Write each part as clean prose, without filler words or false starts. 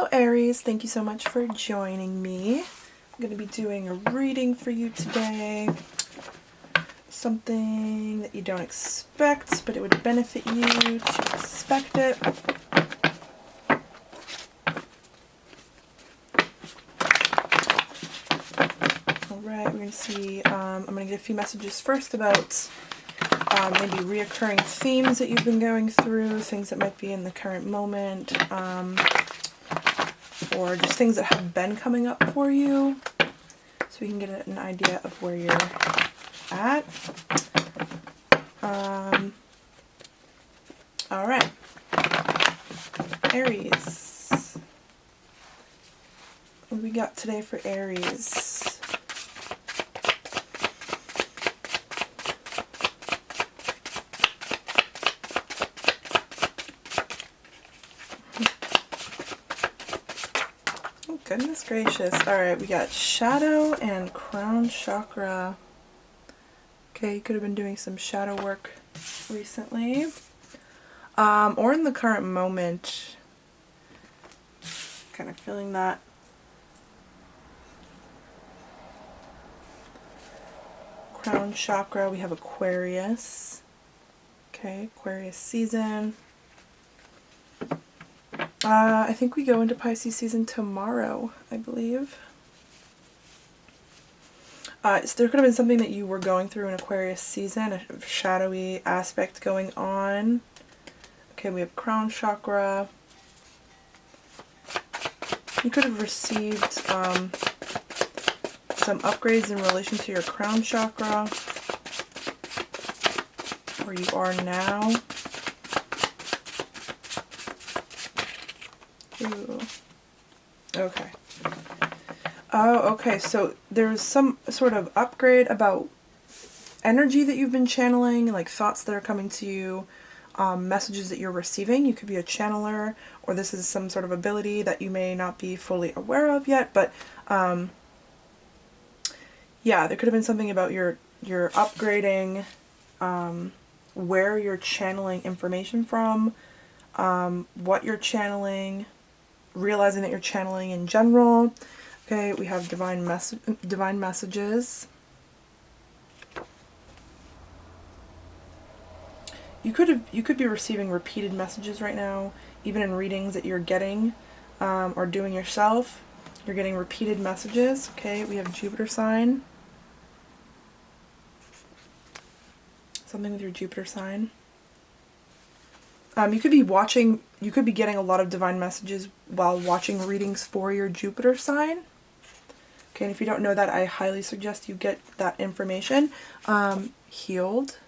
Hello Aries, thank you so much for joining me. I'm going to be doing a reading for you today. Something that you don't expect, but it would benefit you to expect it. Alright, we're going to see, I'm going to get a few messages first about maybe reoccurring themes that you've been going through, things that might be in the current moment, or just things that have been coming up for you, so we can get an idea of where you're at. Alright, Aries. What do we got today for Aries? Goodness gracious. Alright, we got shadow and crown chakra. Okay, you could have been doing some shadow work recently. Or in the current moment. Kind of feeling that. Crown chakra, we have Aquarius. Okay, Aquarius season. I think we go into Pisces season tomorrow, I believe. So there could have been something that you were going through in Aquarius season, a shadowy aspect going on. Okay, we have crown chakra. You could have received some upgrades in relation to your crown chakra, where you are now. Ooh. Okay. Oh, okay. So there's some sort of upgrade about energy that you've been channeling, like thoughts that are coming to you, messages that you're receiving. You could be a channeler, or this is some sort of ability that you may not be fully aware of yet, but yeah, there could have been something about your upgrading, where you're channeling information from, what you're channeling, realizing that you're channeling in general. Okay, we have divine messages. You could be receiving repeated messages right now, even in readings that you're getting or doing yourself. You're getting repeated messages. Okay, we have Jupiter sign. Something with your Jupiter sign. You could be getting a lot of divine messages while watching readings for your Jupiter sign. Okay, and if you don't know that, I highly suggest you get that information. Healed.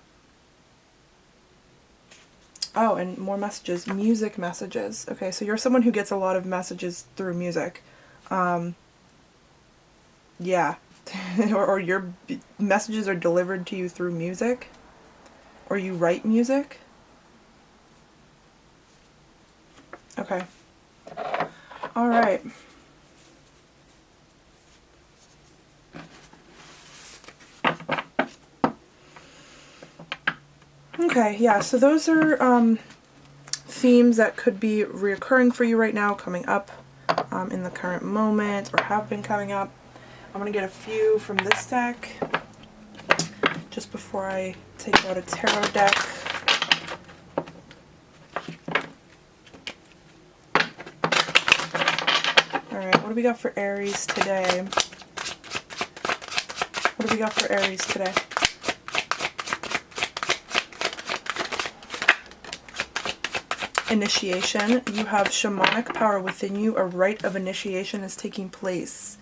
Oh, and more messages. Music messages. Okay, so you're someone who gets a lot of messages through music. Yeah. or your messages are delivered to you through music. Or you write music. Okay. All right. Okay, yeah, so those are themes that could be reoccurring for you right now, coming up in the current moment, or have been coming up. I'm going to get a few from this deck just before I take out a tarot deck. Alright, what do we got for Aries today? What do we got for Aries today? Initiation. You have shamanic power within you. A rite of initiation is taking place.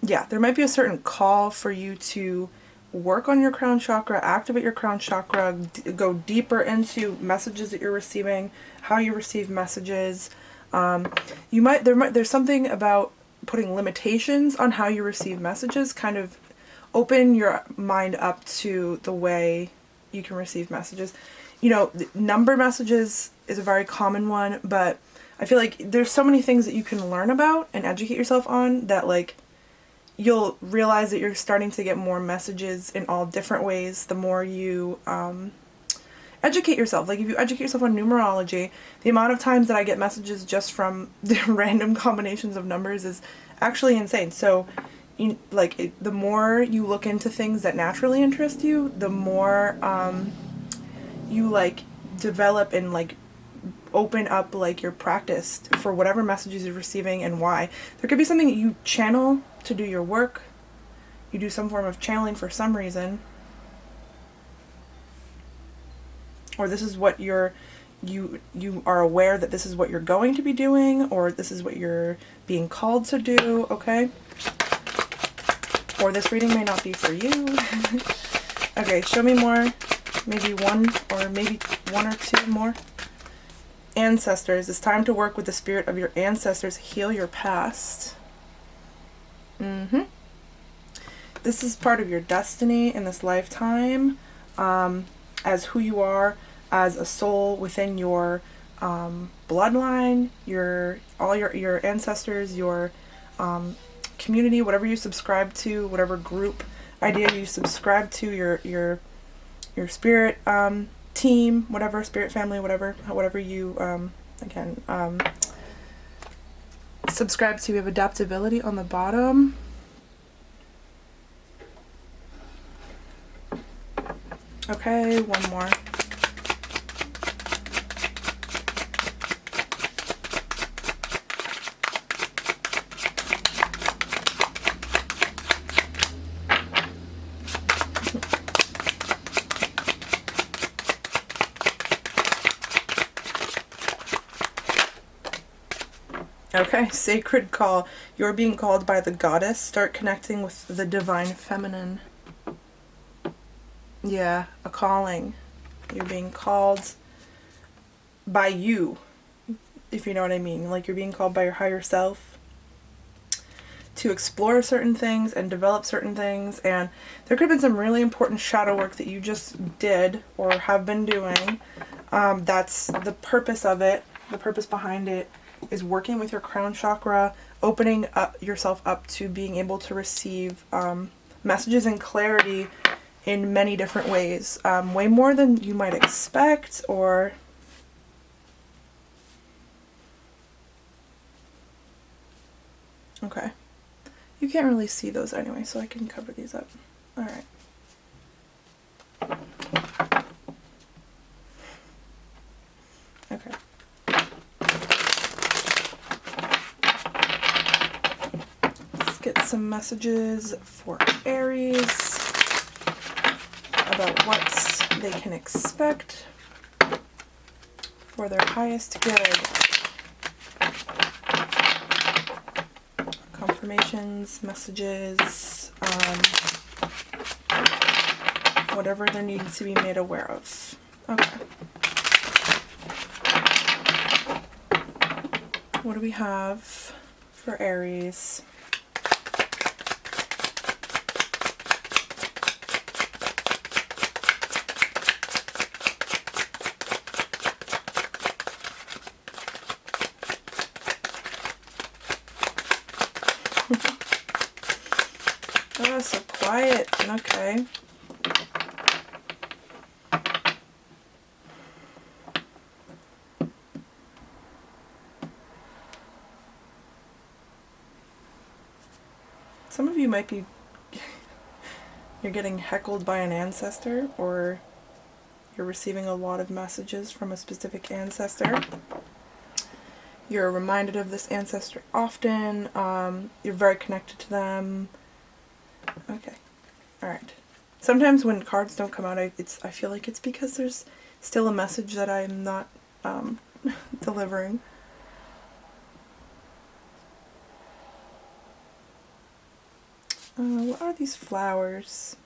Yeah, there might be a certain call for you to work on your crown chakra, activate your crown chakra, go deeper into messages that you're receiving, how you receive messages. There's something about putting limitations on how you receive messages, kind of open your mind up to the way you can receive messages. You know, number messages is a very common one, but I feel like there's so many things that you can learn about and educate yourself on that, like, you'll realize that you're starting to get more messages in all different ways the more you educate yourself. Like if you educate yourself on numerology, the amount of times that I get messages just from the random combinations of numbers is actually insane. So the more you look into things that naturally interest you, the more you like develop and like open up like your practice for whatever messages you're receiving and why. There could be something that you channel to do your work. You do some form of channeling for some reason. Or this is what you are aware that this is what you're going to be doing, or this is what you're being called to do, okay? Or this reading may not be for you. Okay, show me more. Maybe one or two more. Ancestors. It's time to work with the spirit of your ancestors. Heal your past. This is part of your destiny in this lifetime, as who you are as a soul within your bloodline, all your ancestors, your community, whatever you subscribe to, whatever group idea you subscribe to, your spirit team, whatever, spirit family, whatever you subscribe to. We have adaptability on the bottom. Okay, one more. Okay, sacred call. You're being called by the goddess. Start connecting with the divine feminine. Yeah, a calling. You're being called by you, if you know what I mean. Like you're being called by your higher self to explore certain things and develop certain things. And there could have been some really important shadow work that you just did or have been doing. That's the purpose of it. The purpose behind it is working with your crown chakra, opening up yourself up to being able to receive messages and clarity in many different ways, way more than you might expect, or okay. You can't really see those anyway, so I can cover these up. All right. Okay. Let's get some messages for Aries about what they can expect for their highest good. Confirmations, messages, whatever there needs to be made aware of. Okay. What do we have for Aries? Oh, so quiet. Okay. Some of you might be, you're getting heckled by an ancestor, or you're receiving a lot of messages from a specific ancestor. You're reminded of this ancestor often. You're very connected to them. Okay. Alright. Sometimes when cards don't come out, I feel like it's because there's still a message that I'm not delivering. What are these flowers?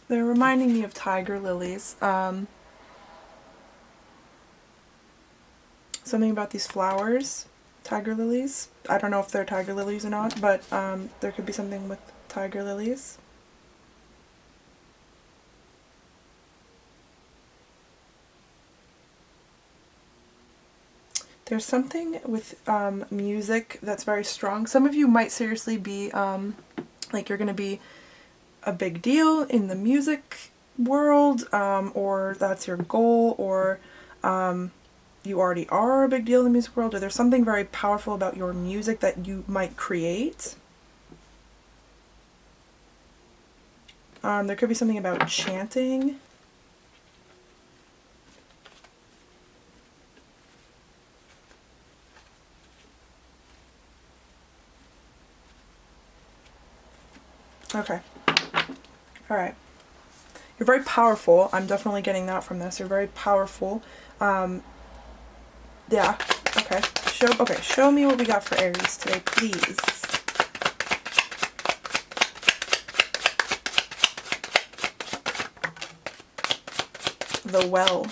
They're reminding me of tiger lilies. Something about these flowers, tiger lilies. I don't know if they're tiger lilies or not, but there could be something with tiger lilies. There's something with music that's very strong. Some of you might seriously be, like you're going to be a big deal in the music world, or that's your goal, or you already are a big deal in the music world, or there's something very powerful about your music that you might create. There could be something about chanting. Okay. Alright. You're very powerful. I'm definitely getting that from this. You're very powerful. Yeah. Okay. Show me what we got for Aries today, please. The Well.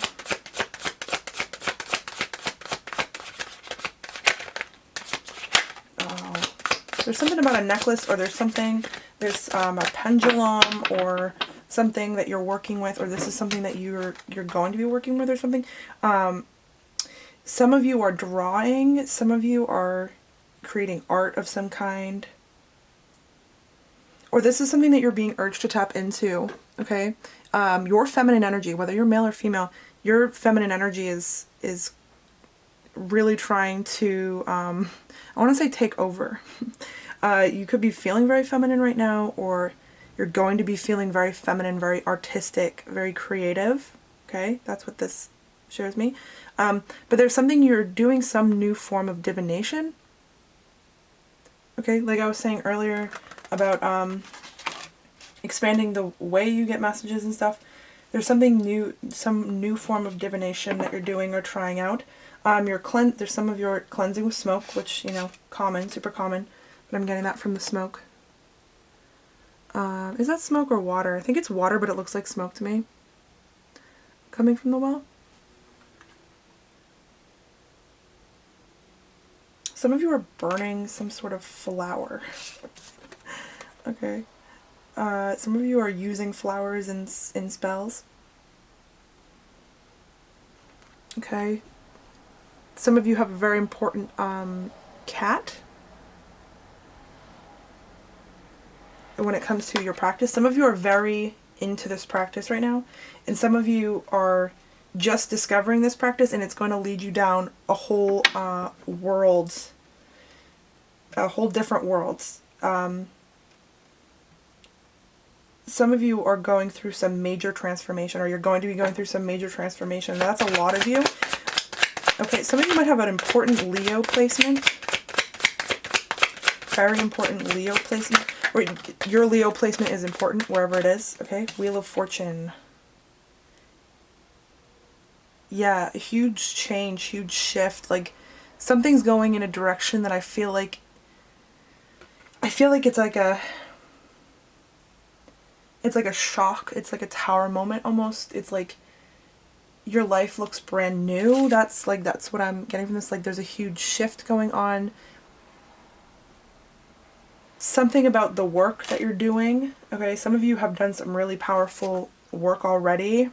Oh. There's something about a necklace, or there's a pendulum, or something that you're working with, or this is something that you're going to be working with, or something. Some of you are drawing, some of you are creating art of some kind. Or this is something that you're being urged to tap into, okay? Your feminine energy, whether you're male or female, your feminine energy is really trying to, I want to say take over. You could be feeling very feminine right now, or you're going to be feeling very feminine, very artistic, very creative, okay? That's what this shows me. But there's something, you're doing some new form of divination. Okay, like I was saying earlier about expanding the way you get messages and stuff. There's something new, some new form of divination that you're doing or trying out. There's some of your cleansing with smoke, which, you know, common, super common, but I'm getting that from the smoke. Is that smoke or water? I think it's water, but it looks like smoke to me. Coming from the well. Some of you are burning some sort of flower. Okay. Some of you are using flowers in spells. Okay. Some of you have a very important cat when it comes to your practice. Some of you are very into this practice right now, and some of you are just discovering this practice, and it's going to lead you down a whole world, a whole different worlds. Some of you are going through some major transformation, or you're going to be going through some major transformation. That's a lot of you. Okay, some of you might have an important Leo placement. Very important Leo placement. Or your Leo placement is important wherever it is. Okay, Wheel of Fortune. Yeah, a huge change, huge shift. Like, something's going in a direction that I feel like it's like a shock. It's like a tower moment almost. It's like your life looks brand new. That's what I'm getting from this. Like, there's a huge shift going on. Something about the work that you're doing. Okay, some of you have done some really powerful work already,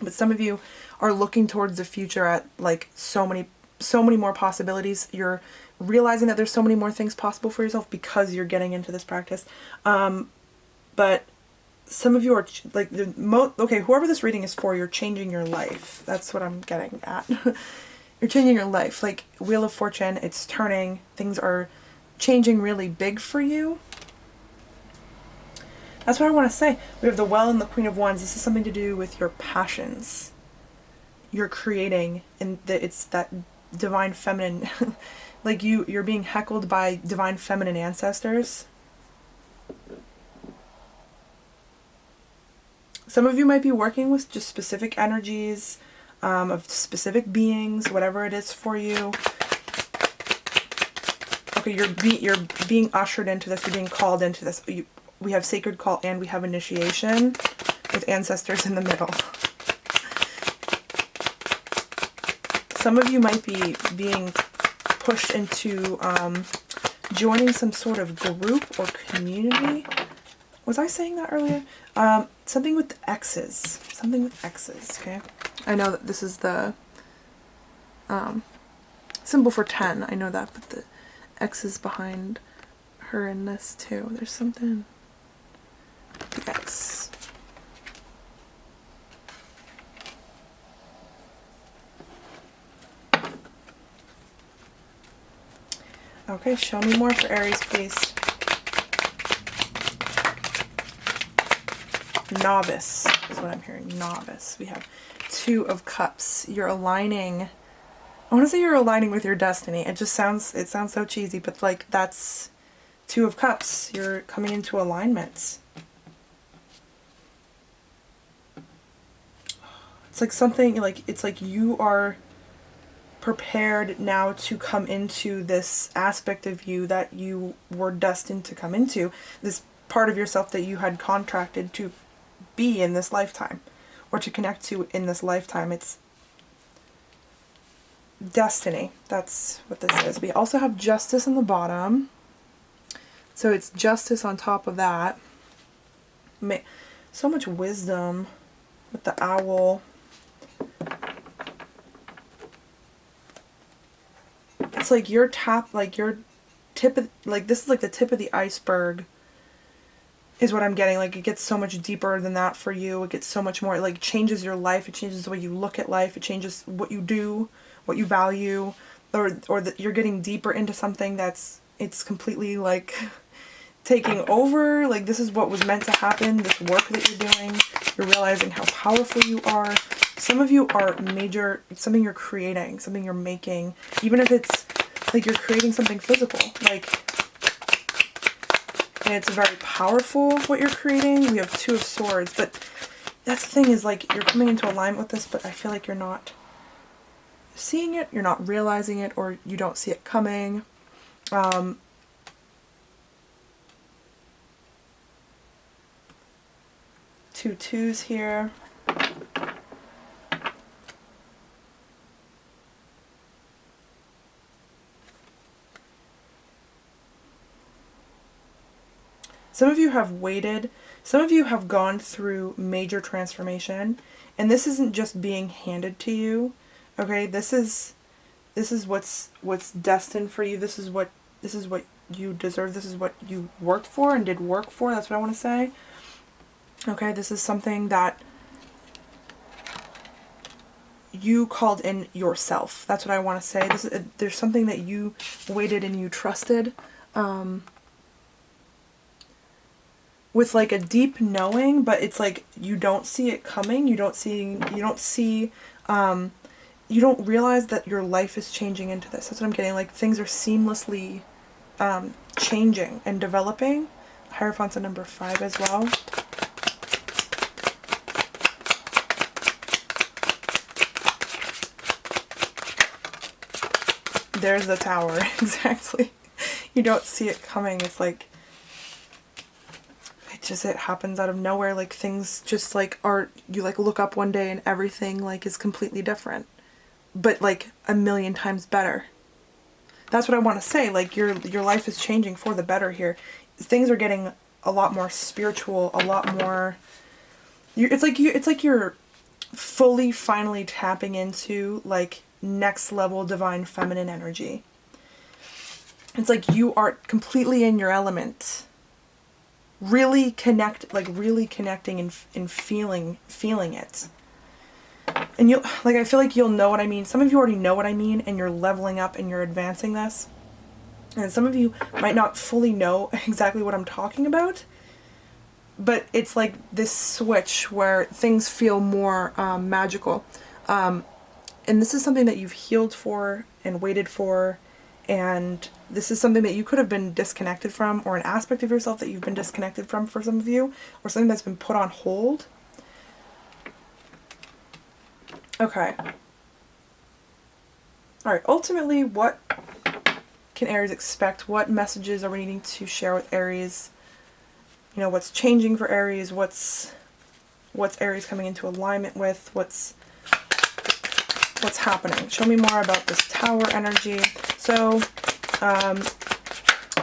but some of you are looking towards the future at like so many more possibilities. You're realizing that there's so many more things possible for yourself because you're getting into this practice. But some of you are like okay, whoever this reading is for, you're changing your life. That's what I'm getting at. You're changing your life. Like Wheel of Fortune, it's turning. Things are changing really big for you. That's what I want to say. We have the Well and the Queen of Wands. This is something to do with your passions. You're creating, and it's that divine feminine. Like you're being heckled by divine feminine ancestors. Some of you might be working with just specific energies of specific beings, whatever it is for you. Okay, you're being ushered into this. You're being called into this. We have sacred call and we have initiation with ancestors in the middle. Some of you might be being pushed into joining some sort of group or community. Was I saying that earlier? Something with X's. Something with X's, okay? I know that this is the symbol for 10. I know that, but the X is behind her in this too. There's something. The X. Okay, show me more for Aries, please. Novice is what I'm hearing. Novice. We have Two of Cups. You're aligning. I want to say you're aligning with your destiny. It sounds so cheesy, but like that's Two of Cups. You're coming into alignment. It's like something like, it's like you are prepared now to come into this aspect of you that you were destined to come into. This part of yourself that you had contracted to be in this lifetime, or to connect to in this lifetime. It's destiny. That's what this is. We also have Justice on the bottom. So it's Justice on top of that. So much wisdom with the owl. It's like your tip of, like this is like the tip of the iceberg is what I'm getting. Like it gets so much deeper than that for you. It gets so much more. It like changes your life. It changes the way you look at life. It changes what you do, what you value, or that you're getting deeper into something it's completely like taking over. Like this is what was meant to happen. This work that you're doing, you're realizing how powerful you are. Some of you are something you're creating, something you're making, even if it's like you're creating something physical, like, and it's very powerful what you're creating. We have Two of Swords, but that's the thing is like you're coming into alignment with this, but I feel like you're not seeing it, you're not realizing it, or you don't see it coming. Two twos here. Some of you have waited. Some of you have gone through major transformation, and this isn't just being handed to you. Okay, this is what's destined for you. This is what you deserve. This is what you worked for and did work for. That's what I want to say. Okay, this is something that you called in yourself. That's what I want to say. There's something that you waited and you trusted. With like a deep knowing, but it's like you don't see it coming. You don't realize that your life is changing into this. That's what I'm getting. Like things are seamlessly changing and developing. Hierophant's a number 5 as well. There's the Tower. Exactly. You don't see it coming. It's like it happens out of nowhere. Like things just like you like look up one day and everything like is completely different, but like a million times better. That's what I want to say. Like your life is changing for the better here. Things are getting a lot more spiritual, a lot more. It's like you're fully finally tapping into like next level divine feminine energy. It's like you are completely in your element. Really connecting and feeling it. And I feel like you'll know what I mean. Some of you already know what I mean, and you're leveling up and you're advancing this. And some of you might not fully know exactly what I'm talking about, but it's like this switch where things feel more magical. And this is something that you've healed for and waited for. And this is something that you could have been disconnected from, or an aspect of yourself that you've been disconnected from for some of you, or something that's been put on hold. Okay. Alright, ultimately, what can Aries expect? What messages are we needing to share with Aries? You know, what's changing for Aries? What's Aries coming into alignment with? What's happening? Show me more about this Tower energy. So,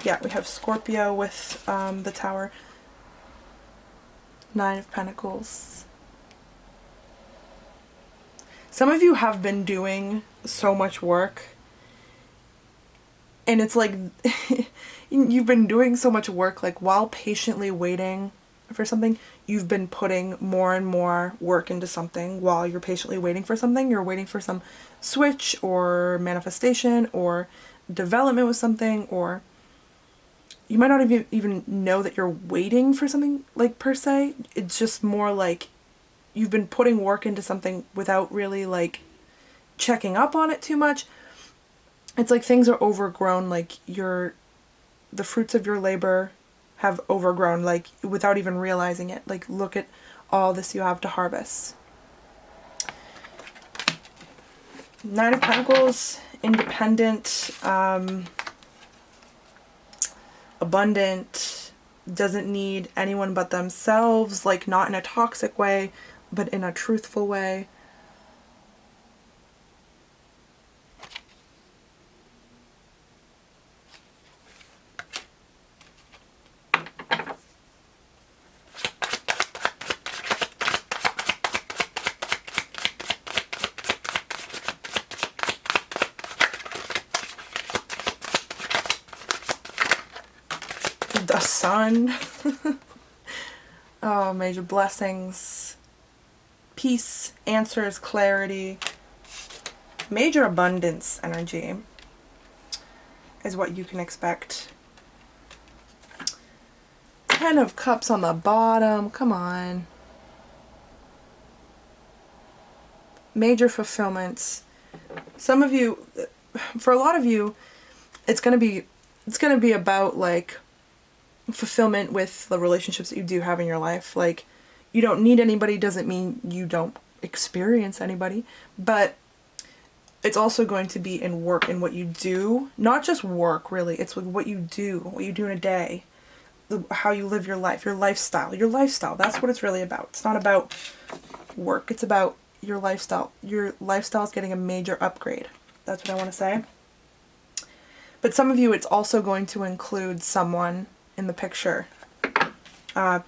yeah, we have Scorpio with the Tower. 9 of Pentacles. Some of you have been doing so much work, and it's like you've been doing so much work like while patiently waiting for something. You've been putting more and more work into something while you're patiently waiting for something. You're waiting for some switch or manifestation or development with something, or you might not even know that you're waiting for something, like, per se. It's just more like you've been putting work into something without really, like, checking up on it too much. It's like things are overgrown, like the fruits of your labor have overgrown, like, without even realizing it. Like, look at all this you have to harvest. Nine of Pentacles, independent, abundant, doesn't need anyone but themselves, like, not in a toxic way, but in a truthful way. The Sun. Oh, major blessings. Peace, answers, clarity. Major abundance energy is what you can expect. Ten of Cups on the bottom. Come on. Major fulfillments. Some of you, for a lot of you, it's gonna be about, like, fulfillment with the relationships that you do have in your life. Like, you don't need anybody doesn't mean you don't experience anybody, but it's also going to be in work, in what you do. Not just work, really. It's like what you do in a day, how you live your life, your lifestyle. That's what it's really about. It's not about work. It's about your lifestyle. Your lifestyle is getting a major upgrade. That's what I want to say. But some of you, it's also going to include someone in the picture.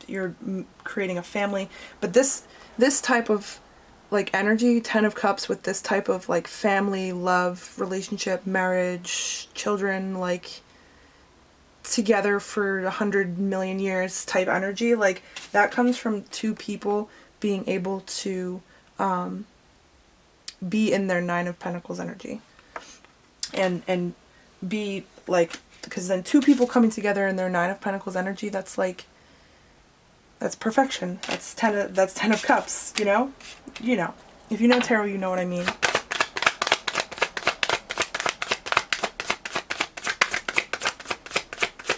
You're creating a family, but this type of, like, energy, Ten of Cups, with this type of, like, family, love, relationship, marriage, children, like, together for 100 million years type energy, like, that comes from two people being able to be in their Nine of Pentacles energy, and be, like, because then two people coming together in their Nine of Pentacles energy, that's, like, that's perfection. That's ten of Cups, you know? You know. If you know tarot, you know what I mean.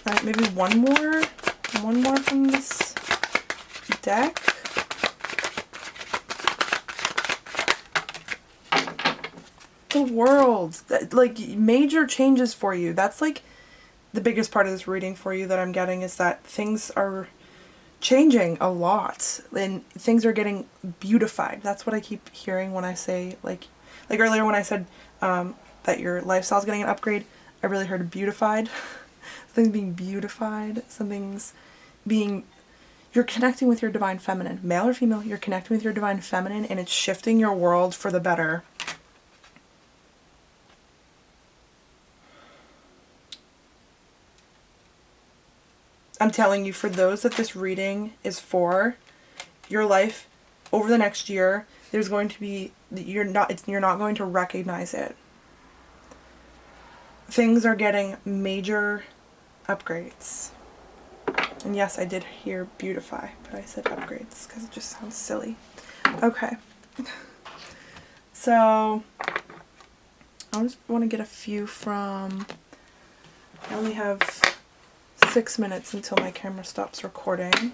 Alright, maybe one more from this deck. The World. Like, major changes for you. That's, like, the biggest part of this reading for you that I'm getting, is that things are changing a lot and things are getting beautified. That's what I keep hearing when I say, like earlier when I said that your lifestyle is getting an upgrade, I really heard beautified. Something's being beautified. Something's being, you're connecting with your divine feminine, male or female. You're connecting with your divine feminine, and it's shifting your world for the better. I'm telling you, for those that this reading is for, your life over the next year, there's going to be, you're not going to recognize it. Things are getting major upgrades. And yes, I did hear beautify, but I said upgrades because it just sounds silly. Okay. So I just want to get a few from, I only have 6 minutes until my camera stops recording,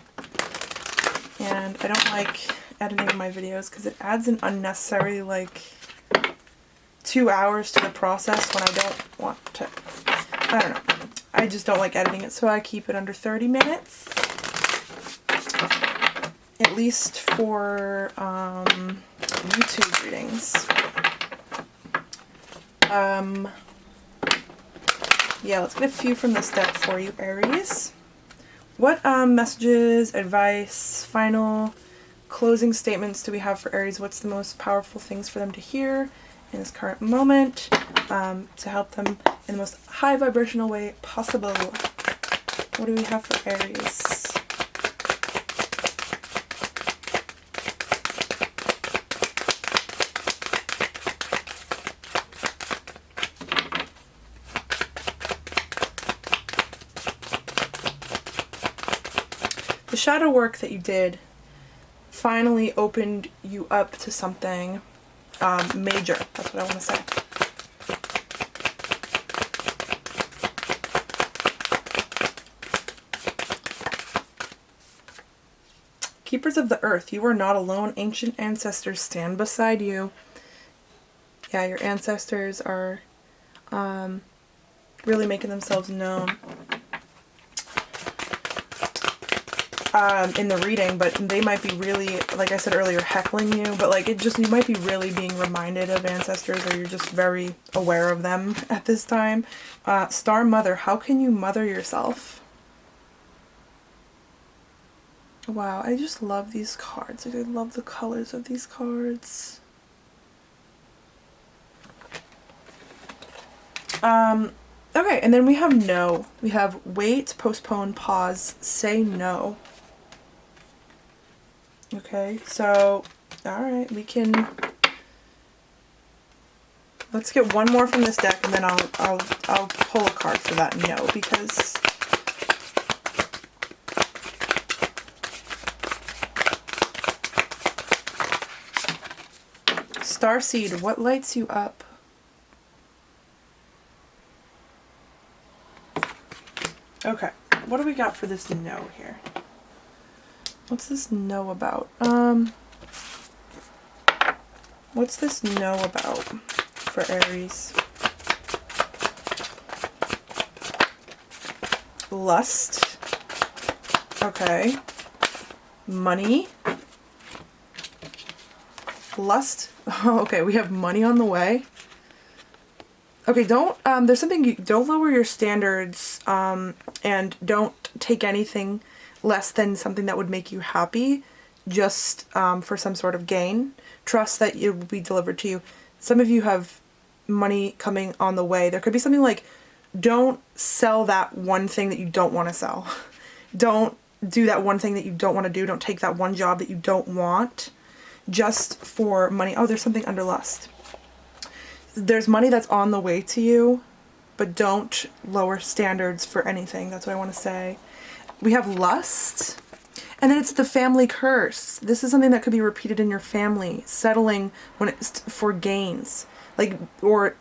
and I don't like editing my videos because it adds an unnecessary, like, 2 hours to the process when I don't want to. I don't know. I just don't like editing it, so I keep it under 30 minutes. At least for YouTube readings. Yeah, let's get a few from this deck for you, Aries. What messages, advice, final closing statements do we have for Aries? What's the most powerful things for them to hear in this current moment to help them in the most high vibrational way possible? What do we have for Aries? shadow work that you did finally opened you up to something major. That's what I want to say. Keepers of the earth, you are not alone. Ancient ancestors stand beside you. Yeah, your ancestors are really making themselves known in the reading, but they might be really, like I said earlier, heckling you, but like you might be really being reminded of ancestors, or you're just very aware of them at this time. Star Mother, how can you mother yourself? Wow, I just love these cards. I love the colors of these cards. Okay, and then we have no. We have wait, postpone, pause, say no. Okay, so, alright, we can... Let's get one more from this deck, and then I'll pull a card for that no, because... Starseed, what lights you up? Okay, what do we got for this no here? What's this no about? What's this no about for Aries? Lust. Okay. Money. Lust. Oh, okay, we have money on the way. Okay, don't, there's something, don't lower your standards, and don't take anything less than something that would make you happy just for some sort of gain. Trust that it will be delivered to you. Some of you have money coming on the way. There could be something like, don't sell that one thing that you don't want to sell. Don't do that one thing that you don't want to do. Don't take that one job that you don't want just for money. Oh, there's something under lust. There's money that's on the way to you, but don't lower standards for anything. That's what I want to say. We have lust, and then it's the family curse. This is something that could be repeated in your family, settling when it's for gains, like or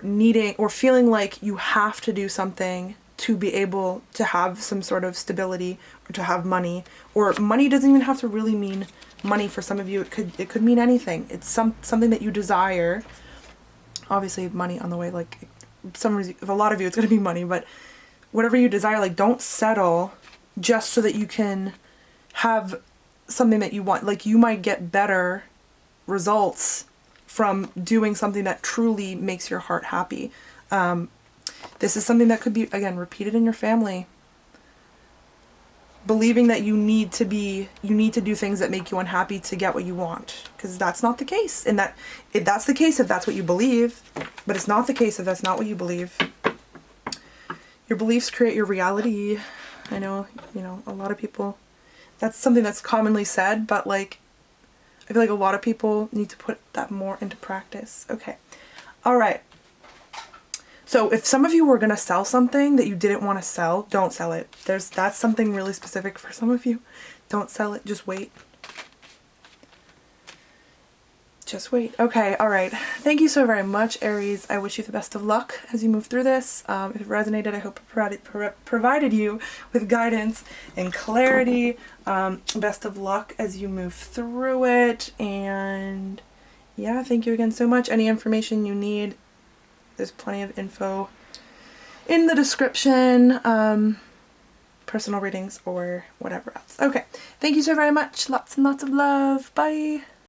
needing or feeling like you have to do something to be able to have some sort of stability or to have money. Or money doesn't even have to really mean money for some of you. It could mean anything. It's something that you desire. Obviously money on the way, like a lot of you it's going to be money, but whatever you desire, like don't settle just so that you can have something that you want. Like you might get better results from doing something that truly makes your heart happy. This is something that could be, again, repeated in your family. Believing that you need to do things that make you unhappy to get what you want, because that's not the case. And that if that's the case, if that's what you believe, but it's not the case if that's not what you believe. Your beliefs create your reality. I know, a lot of people, that's something that's commonly said, but like, I feel like a lot of people need to put that more into practice. Okay. All right. So if some of you were going to sell something that you didn't want to sell, don't sell it. That's something really specific for some of you. Don't sell it. Just wait. Just wait. Okay. All right. Thank you so very much, Aries. I wish you the best of luck as you move through this. If it resonated, I hope it provided you with guidance and clarity. Best of luck as you move through it. And yeah, thank you again so much. Any information you need, there's plenty of info in the description, personal readings or whatever else. Okay, thank you so very much. Lots and lots of love. Bye.